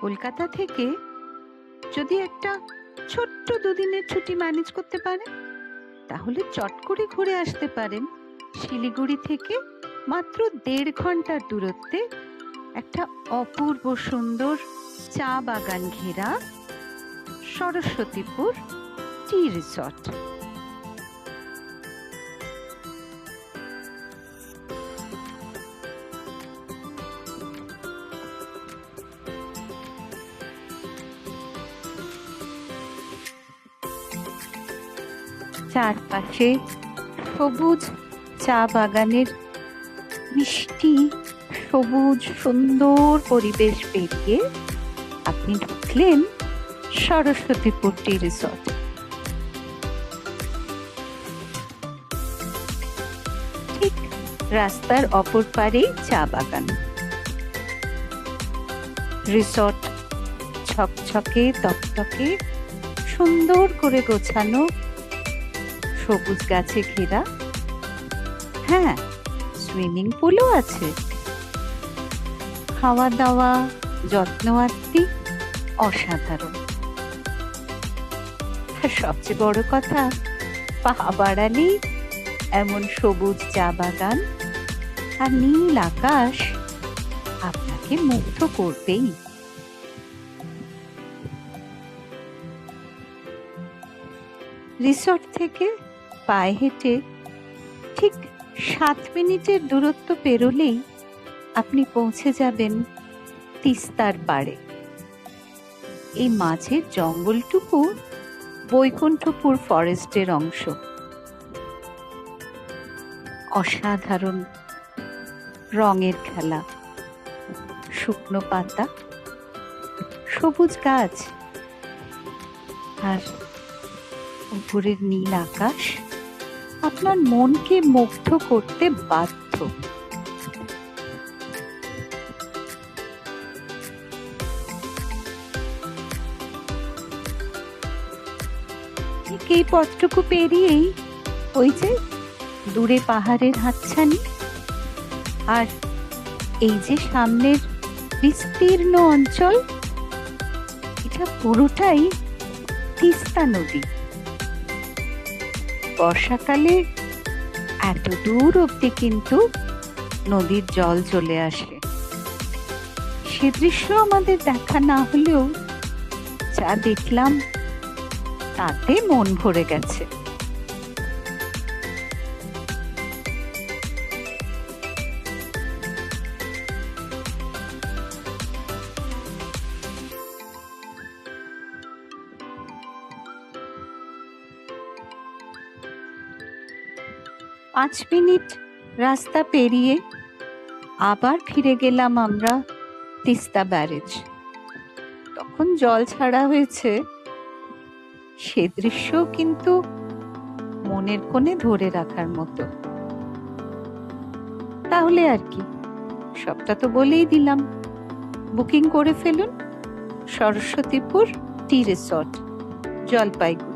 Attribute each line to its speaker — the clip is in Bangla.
Speaker 1: কলকাতা থেকে যদি একটা ছোট্ট দুদিনের ছুটি ম্যানেজ করতে পারেন, তাহলে চট করে ঘুরে আসতে পারেন শিলিগুড়ি থেকে মাত্র 1.5 ঘন্টার দূরত্বে একটা অপূর্ব সুন্দর চা বাগান ঘেরা সরস্বতীপুর টি রিসর্ট। চারপাশে সবুজ চা বাগানের মিষ্টি সবুজ সুন্দর পরিবেশ পেরিয়ে আপনি ঢুকলেন সরস্বতীপুর টি রিসর্ট। ঠিক রাস্তার অপর পারেই চা বাগান। রিসর্ট ছকছকে তকতকে সুন্দর করে গোছানো, সবুজ গাছে ঘেরা। হ্যাঁ, সুইমিং পুলও আছে। খাওয়া দাওয়া যত্ন আত্তি অসাধারণ। আর সবচেয়ে বড় কথা, পা বাড়ালেই এমন সবুজ চা বাগান আর নীল আকাশ আপনাকে মুগ্ধ করবেই। রিসর্ট থেকে পায়ে হেঁটে ঠিক 7 মিনিটের দূরত্ব পেরোলেই আপনি পৌঁছে যাবেন তিস্তার পাড়ে। এই মাঝের জঙ্গলটুকু বৈকুণ্ঠপুর ফরেস্টের অংশ। অসাধারণ রঙের খেলা, শুকনো পাতা, সবুজ গাছ আর উপরের নীল আকাশ আপনার মনকে মুগ্ধ করতে বাধ্য। ঠিক এই পথটুকু পেরিয়েই ওই যে দূরে পাহাড়ের হাতছানি, আর এই যে সামনের বিস্তীর্ণ অঞ্চল, এটা পুরোটাই তিস্তা নদী। বর্ষাকালে এত দূর অব্দি কিন্তু নদীর জল চলে আসে। সে দৃশ্য আমাদের দেখা না হলেও যা দেখলাম তাতে মন ভরে গেছে। পাঁচ মিনিট রাস্তা পেরিয়ে আবার ফিরে গেলাম আমরা তিস্তা ব্যারেজ। তখন জল ছাড়া হয়েছে, সে দৃশ্য কিন্তু মনের কোণে ধরে রাখার মতো। তাহলে আর কি, সবটা তো বলেই দিলাম। বুকিং করে ফেলুন সরস্বতীপুর টি রিসর্ট, জলপাইগুড়ি।